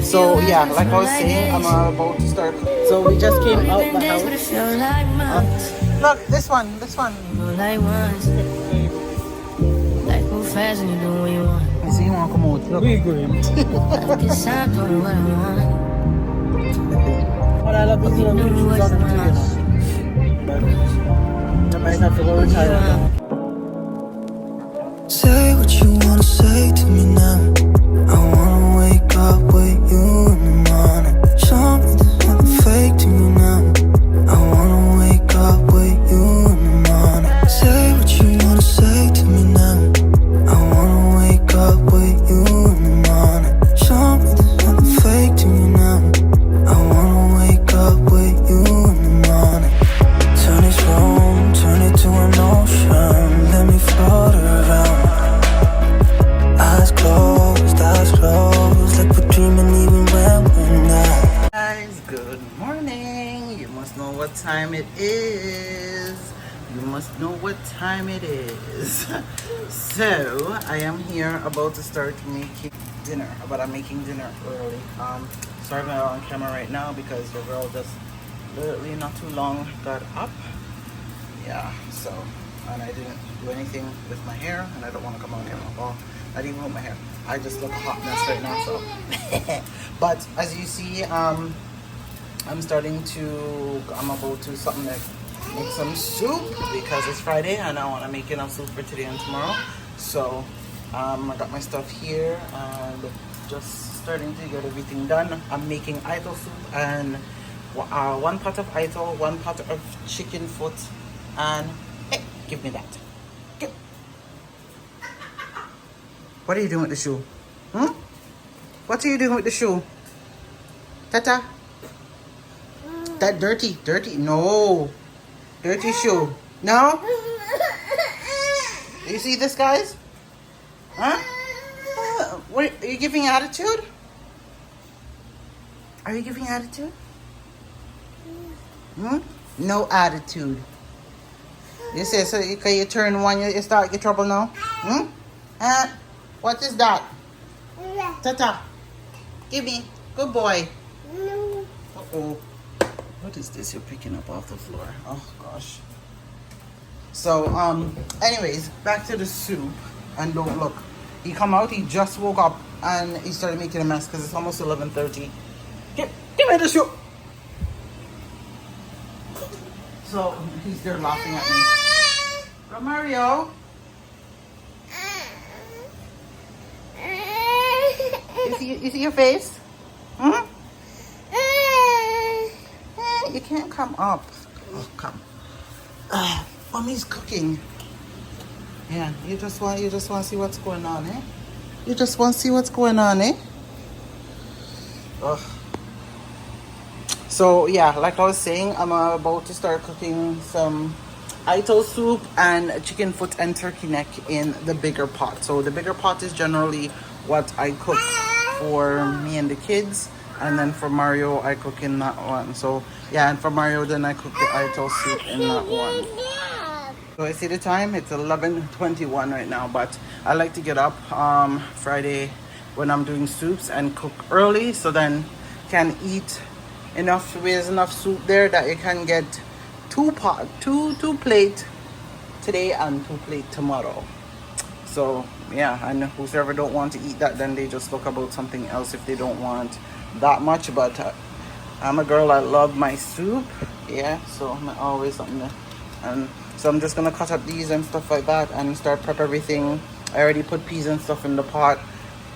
So yeah, like I was saying, I'm about to start. So we just came out the house. Look, this one. I see you want to come out. Look. Where you going? What I love is the shoes on them too, you know. But I might have to go retire. Say what you wanna say to me now. I wanna wake up with you in the morning. Show me there's nothing fake to me now. I wanna wake up with you in the morning. Say what you wanna say to me now. I wanna wake up with you in the morning. Show me there's nothing fake to me now. I wanna wake up with you in the morning. Turn this room, turn it to an ocean. Let me float around. Eyes closed, like we're dreaming even when we're not. Guys, good morning. You must know what time it is. So I am here about to start making dinner, but I'm making dinner early. Sorry I'm not on camera right now because your girl just literally not too long got up. Yeah, so, and I didn't do anything with my hair, and I don't want to come on here all. Not even with my hair. I just look a hot mess right now, so. But as you see, I'm about to something like make some soup because it's Friday and I want to make enough soup for today and tomorrow. So I got my stuff here and just starting to get everything done. I'm making idol soup and 1 pot of idol, 1 pot of chicken foot, and hey, give me that. Give. What are you doing with the shoe? What are you doing with the shoe? Tata? That dirty, no. Dirty shoe. No? You see this, guys? Huh? What, are you giving attitude? Are you giving attitude? No attitude. You say, so you turn one, you start get trouble now? What is that? Tata, give me. Good boy. Uh-oh. What is this you're picking up off the floor? Oh, gosh. So, anyways, back to the soup. And don't look. He come out, he just woke up, and he started making a mess because it's almost 11:30. Give me the soup. So, he's there laughing at me. Go, Mario. You see your face? You can't come up. Oh, come. Mommy's cooking. Yeah, you just want to see what's going on, eh? You just want to see what's going on, eh? Ugh. So yeah, like I was saying, I'm about to start cooking some idol soup and chicken foot and turkey neck in the bigger pot. So the bigger pot is generally what I cook for me and the kids, and then for Mario I cook in that one. So yeah, and for Mario then I cook the idol soup in that one. So I see the time, it's 11:21 right now, but I like to get up Friday when I'm doing soups and cook early, so then can eat enough soup there that you can get two plate today and 2 plate tomorrow. So yeah, and whoever don't want to eat that, then they just look about something else if they don't want that much. But I'm a girl, I love my soup. Yeah, so I'm always something there. And so I'm just gonna cut up these and stuff like that and start prep everything. I already put peas and stuff in the pot,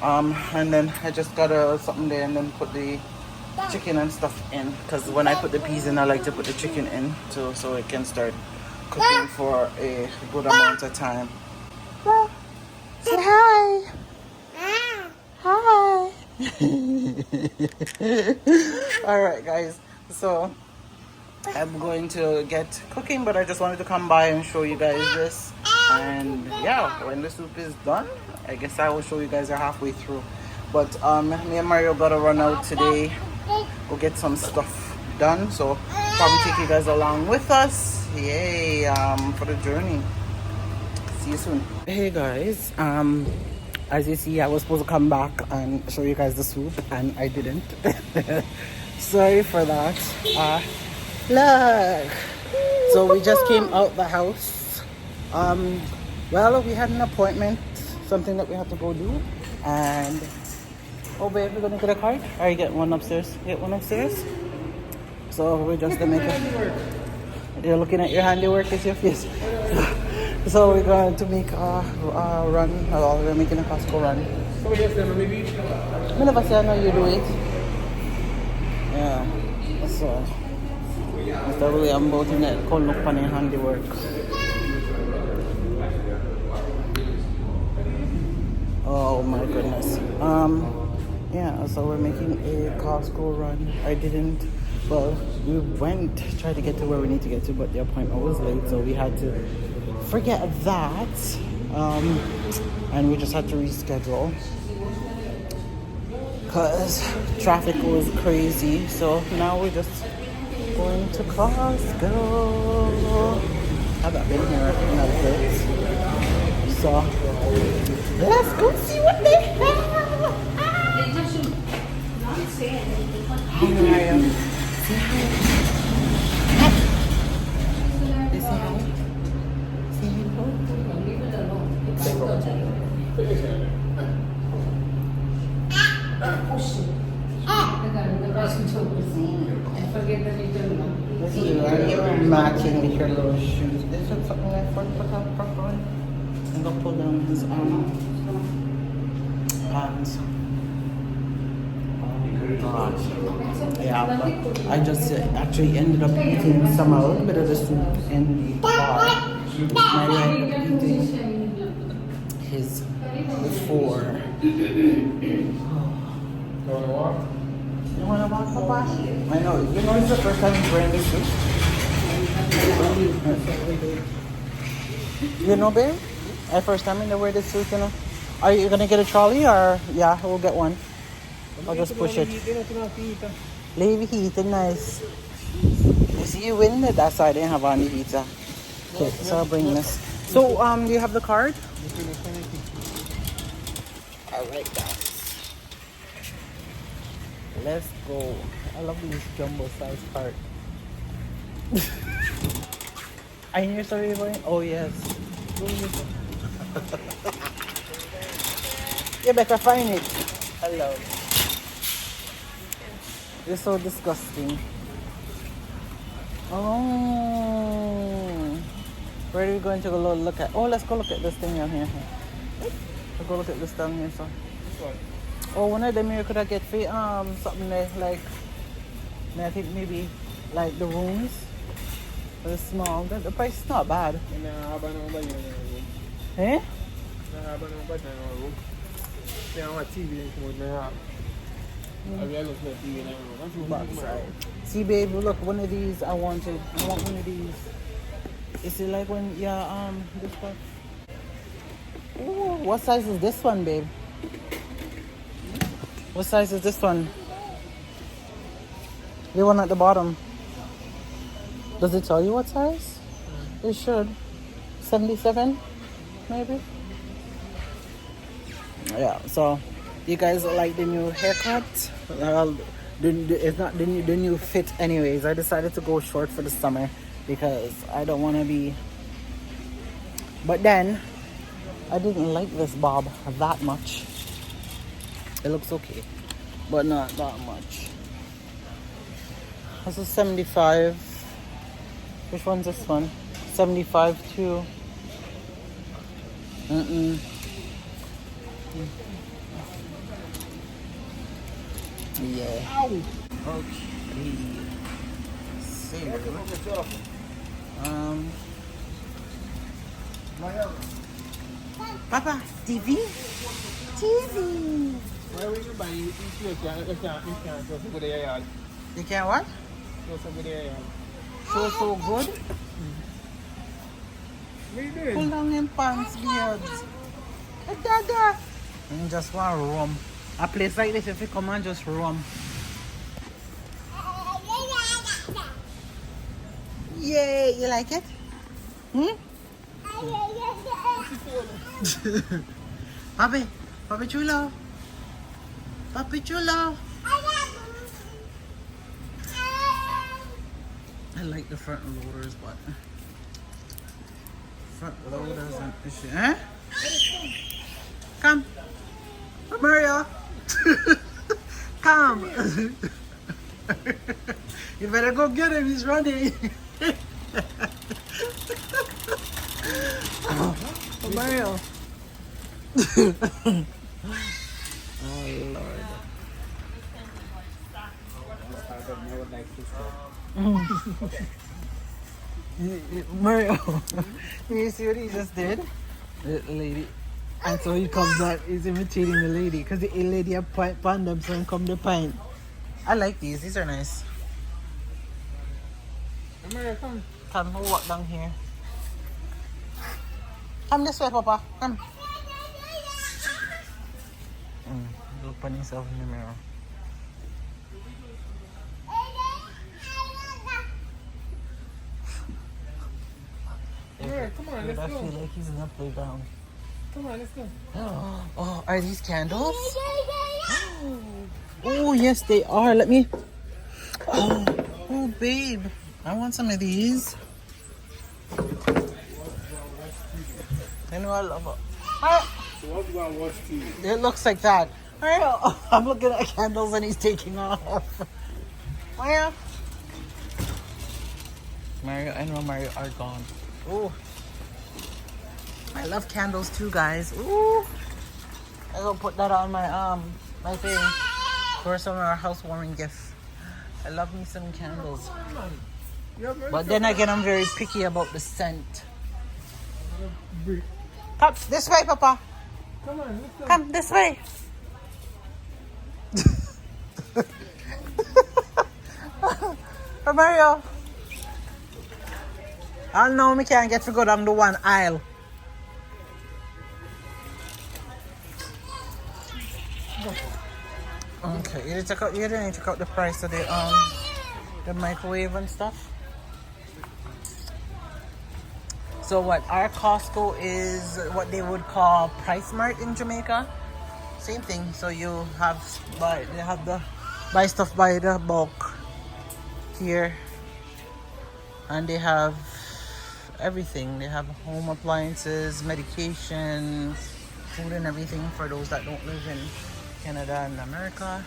and then I just got something there and then put the chicken and stuff in, because when I put the peas in I like to put the chicken in too, so it can start cooking for a good amount of time. Say hi. Hi. Alright guys, so I'm going to get cooking, but I just wanted to come by and show you guys this. And yeah, when the soup is done, I guess I will show you guys are halfway through. But me and Mario gotta run out today, go get some stuff done, so probably take you guys along with us. Yay, for the journey. See you soon. Hey guys, As you see, I was supposed to come back and show you guys the soup, and I didn't. Sorry for that. Look. So we just came out the house. Well, we had an appointment, something that we had to go do, and oh babe, we're gonna get a card. Or you get one upstairs. Get one upstairs. So we're just gonna make it. You're looking at your handiwork, is your face. So we're going to make a run. Well, we're making a Costco run. I never say I know you do it. Yeah. So that's the way I'm about in it. Call look on your handiwork. Oh my goodness. Yeah, so we're making a Costco run. I didn't, well, we went, tried to get to where we need to get to, but the appointment was late, so we had to forget that. And we just had to reschedule because traffic was crazy. So now we're just going to Costco. Haven't been here in a bit. So let's go see what they have. Hi, Mariam. Say hi. Say hi. Say hello. You're matching with your little shoes. This is something like for on. I'm gonna pull down his pants. Gosh. Yeah, but I just actually ended up eating a little bit of the soup in the car. I ended up eating his before. You wanna walk, Papa? I know. You know it's the first time he's wearing this suit. You know, babe? First time I wear this suit, you know. Are you gonna get a trolley or yeah, we'll get one. I'll just push it. Leave heat and nice. You see you win that side, I didn't have any heater. Okay, so I'll bring this. So do you have the card? Alright guys. Let's go. I love these jumbo size cards. Are you sorry going? Oh yes. You better find it. Hello. You're so disgusting. Oh. Where are we going to go look at? Oh, let's go look at this thing down here. Let's go look at this down here, so. Oh, one of them here could I get for something there, like, I think maybe like the rooms. They're small. The price is not bad. Eh? See babe, look, one of these I want one of these. Is it like when this one? Ooh, what size is this one, babe? What size is this one? The one at the bottom. Does it tell you what size? It should. 77 maybe? Yeah, so you guys like the new haircut? Well, it's not the new fit anyways. I decided to go short for the summer because I don't want to be, but then I didn't like this bob that much. It looks okay, but not that much. This is 75. Which one's this one? 75 too. Yeah. Ow. Okay. So, Papa, TV? TV. Where will you buy it? You can't go to the yard. You can't what? Go to the yard. So good? What are you doing? Pull down them pants, beards. Hey, Dada. You just want to roam. A place like this, if you come and just roam. Yay, you like it? Papi, Papi Chulo. Papi Chulo. I like the front loaders, but front loaders and issue. Eh? Come. Mario. Come. You better go get him. He's running. Oh, Mario. Oh, Lord. Mario, you see what he just did? The lady. And so he comes back, he's imitating the lady because the lady had pan them, so he come the pint. I like these are nice. Mario, come. Come, we'll walk down here. Come this way, Papa. Come. Look at yourself in the mirror. Mario, come on, let's I go. feel like he's in a playground. Come on, let's go. Oh, are these candles? Oh, yes, they are. Let me. Oh, babe. I want some of these. I know I love it. So what do you want to watch TV? It looks like that. I'm looking at candles and he's taking off. Mario. Mario, I know Mario are gone. Ooh. I love candles too, guys. Ooh. I'm gonna put that on my thing for some of our housewarming gifts. I love me some candles. But then again, I'm very picky about the scent. Come this way, Papa. Come on, let's go. Come this way. Mario. I know we can't get to go down the one aisle. Okay, you didn't check out the price of the microwave and stuff. So what our Costco is what they would call Price Mart in Jamaica. Same thing. So you have buy stuff by the bulk here, and they have everything. They have home appliances, medication, food, and everything for those that don't live in Canada and America.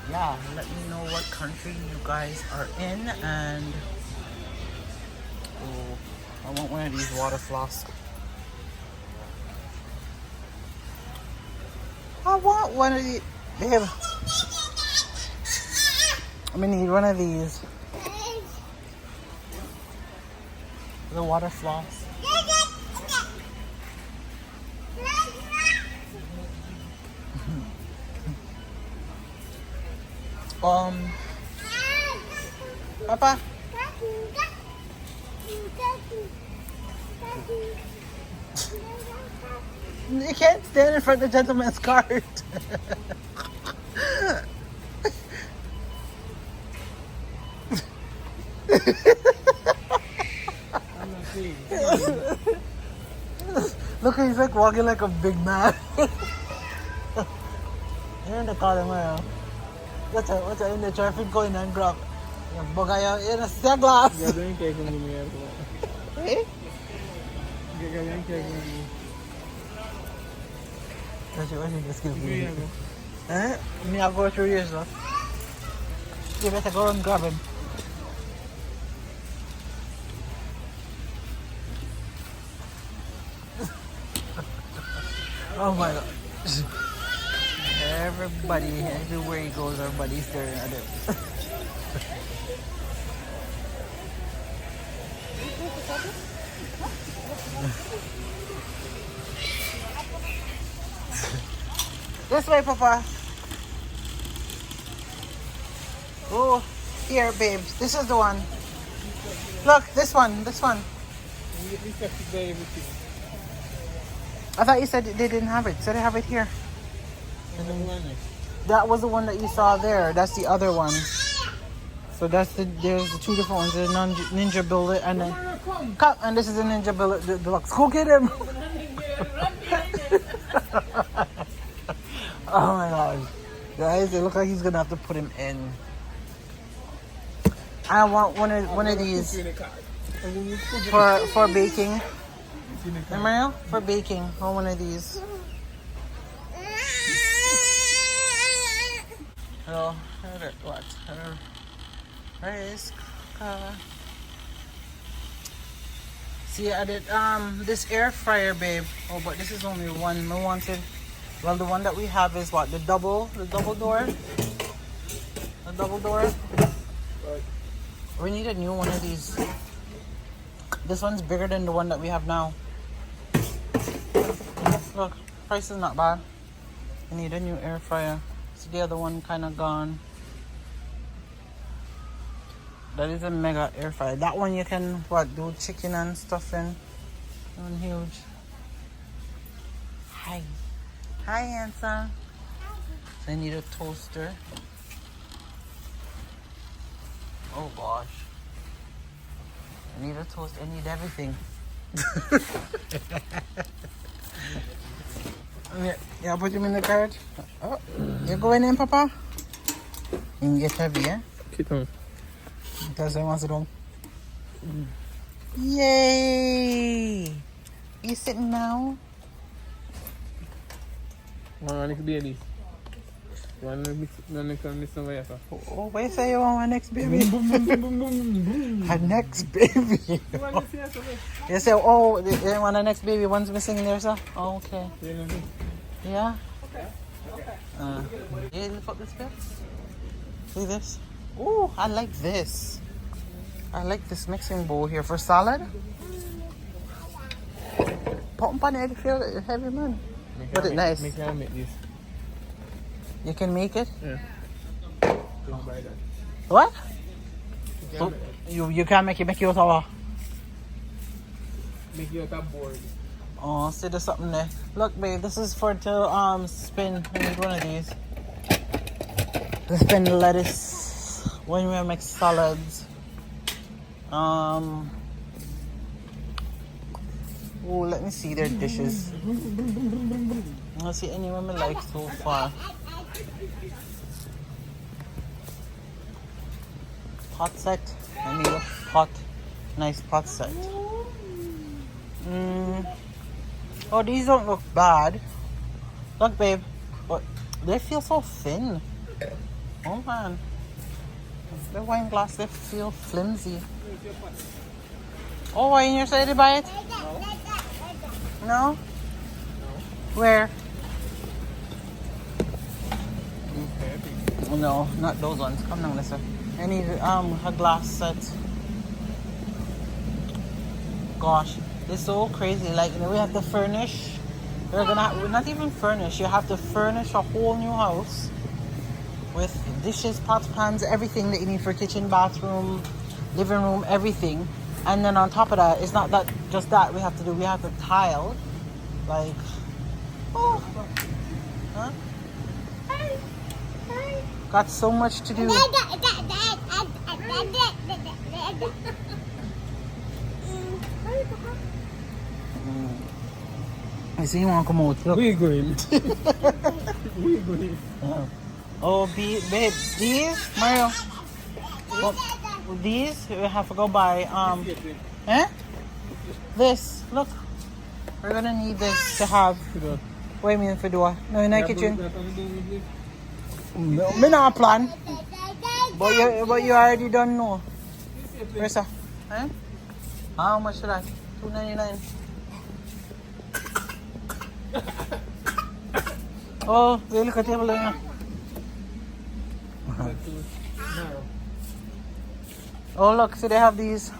Yeah, let me know what country you guys are in, and I want one of these water flasks. I want one of these. Babe, I'm gonna need one of these. The water flask. Papa. You can't stand in front of the gentleman's cart. Look, he's like walking like a big man. You're in the car, man. What's in the traffic going and grab? Yung bugay yun sa glass. Gagawin kayo kung hindi mo. Eh? Gagawin kayo kung hindi. What's this give me? Eh? Me, I'll go through yours, though. You better go and grab him. Oh my god. Everybody, everywhere he goes, everybody's staring at him. This way, Papa. Oh, here, babes. This is the one. Look, this one. I thought you said they didn't have it. So they have it here. That was the one that you saw there. That's the other one. So there's the two different ones. The Ninja Billet and then and this is the Ninja Billet Deluxe. Go get him. Oh my god. Guys, it looks like he's gonna have to put him in. I want one of these for baking. Mario, for baking, I want one of these. Hello, what? Rice cooker. See, I did this air fryer, babe. Oh, but this is only one. I wanted. Well, the one that we have is what? The double door. The double door. We need a new one of these. This one's bigger than the one that we have now. Look, price is not bad. I need a new air fryer. So the other one kind of gone. That is a mega air fryer. That one you can do chicken and stuff in. That one huge. Hi, handsome. So I need a toaster. Oh gosh. I need a toast. I need everything. Yeah, put him in the cart. Oh, you going in, Papa? You can get heavy, yeah? Sit down. Because I want to do. Yay! You sitting now? One next baby. One next over here. Oh, where say you want my next baby? Her next baby. You say, oh, you want the next baby? One's missing there, sir? Oh, okay. Yeah? Okay. You lift up this bit? See this? Oh, I like this. I like this mixing bowl here for salad. Put them on it, feel it heavy, man. But it's nice. Make this. You can make it? Yeah. Don't buy that. What? You You can't make it out of. make it out of board. Oh, see there's something there. Look, babe, this is for to spin. I need one of these. To spin lettuce when we make salads. Oh, let me see their dishes. Let's see any one I like so far. Pot set. I need a pot. Nice pot set. Oh, these don't look bad. Look, babe. But they feel so thin. Oh, man. The wine glass, they feel flimsy. Oh, are you excited to buy it? No? Where? Oh, no, not those ones. Come down, listen. I need a glass set. Gosh, it's so crazy. Like, we have to furnish. We're not even furnish. You have to furnish a whole new house with dishes, pots, pans, everything that you need for kitchen, bathroom, living room, everything. And then on top of that, it's not that just that we have to do. We have to tile, like, oh, huh? Got so much to do. I see you want to come out. Look. Where you going? Where you going? Oh, babe, these, Mario. Well, these we have to go buy. This. Look, we're gonna need this to have. What do you mean for door? No, in the kitchen. No, me not plan. But you already don't know. Where's that? Eh? How much is that? $2.99. Oh, they look at the table now. Oh, look, so they have these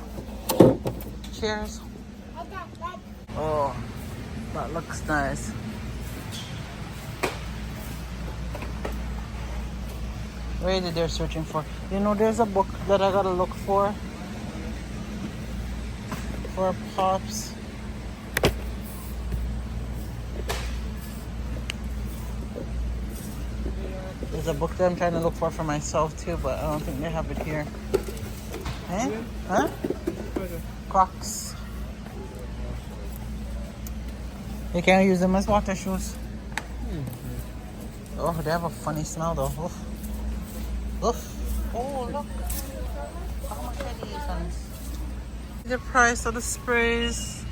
chairs. Oh, that looks nice. What is it they're searching for? You know, there's a book that I gotta look for pops. There's a book that I'm trying to look for myself too, but I don't think they have it here. Eh? Huh? Crocs. You can't use them as water shoes. Oh, they have a funny smell though. Oof. Oof. Oh, look. How much are these ones? The price of the sprays.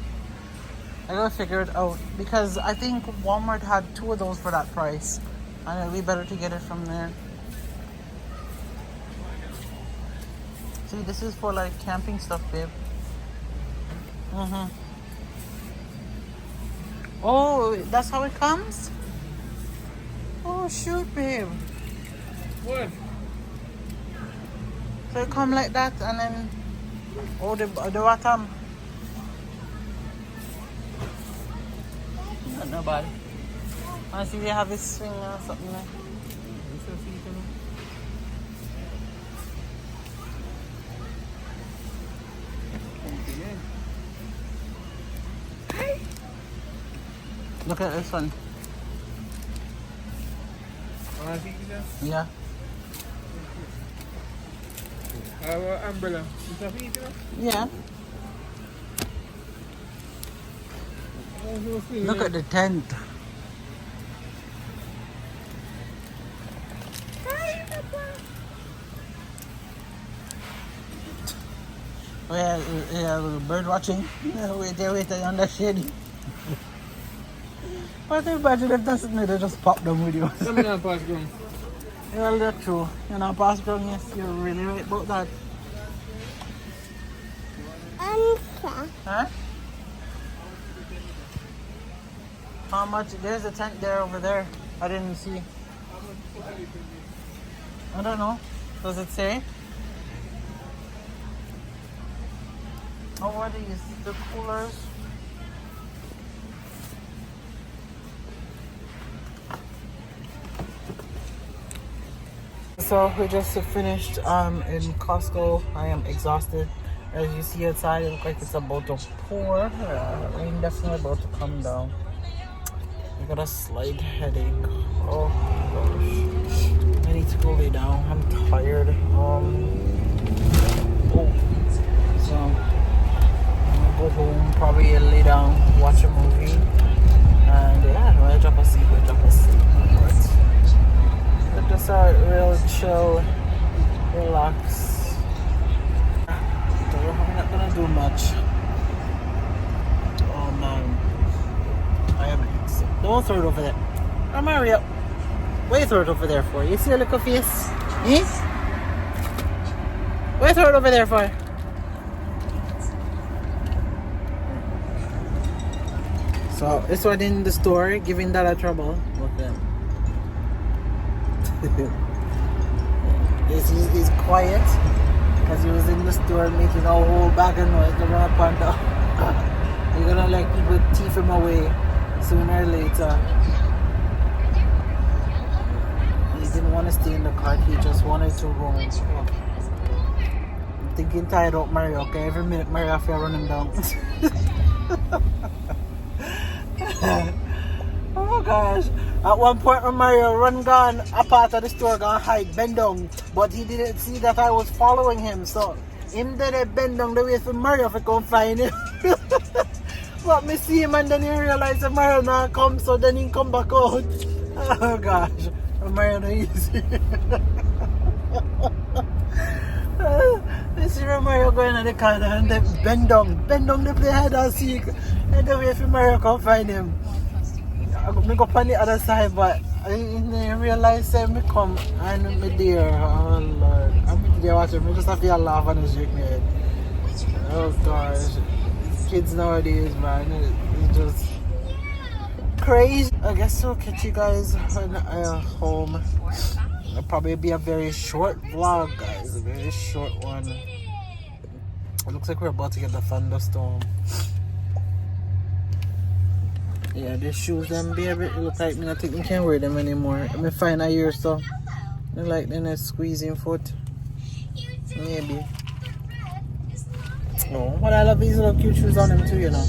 I gotta figure it out because I think Walmart had 2 of those for that price. And it'd be better to get it from there. See, this is for like camping stuff, babe. Oh, that's how it comes? Oh, shoot, babe. What? So it come like that and then... Oh, the bottom. Not bad. I see they have this swing or something there. Look at this one. Yeah. Umbrella. Yeah. Look at the tent. Oh yeah, bird watching. Wait on the shade. But imagine if that's me, they just pop them with you. I'm not pass ground. Well, that's true. You're not past ground, yes, you're really right about that. Huh? How much? There's a tent there over there. I didn't see. I don't know. Does it say? Oh, what are these? The coolers? So we just finished in Costco. I am exhausted. As you see outside, it looks like it's about to pour. Rain definitely about to come down. I got a slight headache. Oh gosh. I need to go lay down. I'm tired. So I'm gonna go home, probably lay down, watch a movie. And yeah, when I drop asleep, But just a real chill, relax. I'm not gonna do much. Oh man. I am sick. Don't throw it over there. Oh, Mario. What you throw it over there for? You see a little face? Eh? What you throw it over there for? So, this one in the store, giving that a trouble. Okay. He's quiet because he was in the store making a whole bag of noise. They're gonna point out. You're gonna like people thief him away sooner or later. He didn't want to stay in the cart, he just wanted to roam. I'm thinking tired out Mario, okay? Every minute Mario have to run him down. Oh my gosh. At one point when Mario run gone, a part of the store gone hide, bend down. But he didn't see that I was following him. So him did a bend down the way for Mario to come find him. But me see him and then he realized that Mario not come, so then he come back out. Oh gosh. Mario not easy. You see Mario going in the corner and then bend down the play hide and seek. And the way for Mario come find him. I go up on the other side, but I didn't realize that me come and me there. Oh Lord. I'm there watching me just have to laugh and shake my head. Oh gosh. Kids nowadays, man, it's just crazy. I guess I'll catch you guys when I'm home. It'll probably be a very short vlog, guys. A very short one. It looks like we're about to get the thunderstorm. Yeah, these shoes them baby, it look like me not think me can wear them anymore. I may find a year or so. They like them a squeezing foot. Maybe. No, but I love these little cute shoes on them too, you know.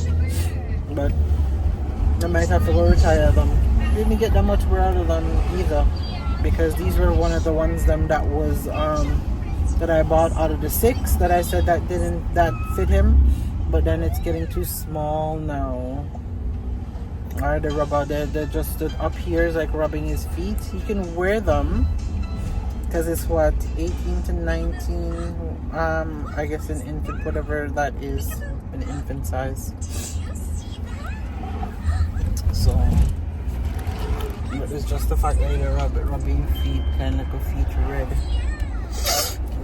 But I might have to go retire them. Didn't get that much wear out of them either. Because these were one of the ones them that was that I bought out of the 6 that I said that didn't fit him. But then it's getting too small now. Or the rubber, they're just up here is like rubbing his feet. He can wear them because it's what, 18 to 19, I guess an infant, whatever that is, an infant size. So but it's just the fact that they're rubbing feet, kind of like a feet red.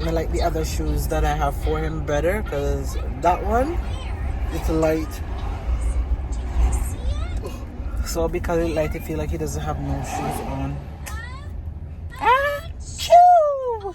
I like the other shoes that I have for him better because that one, it's light. So because it's light, I feel like he doesn't have no shoes on. Achoo!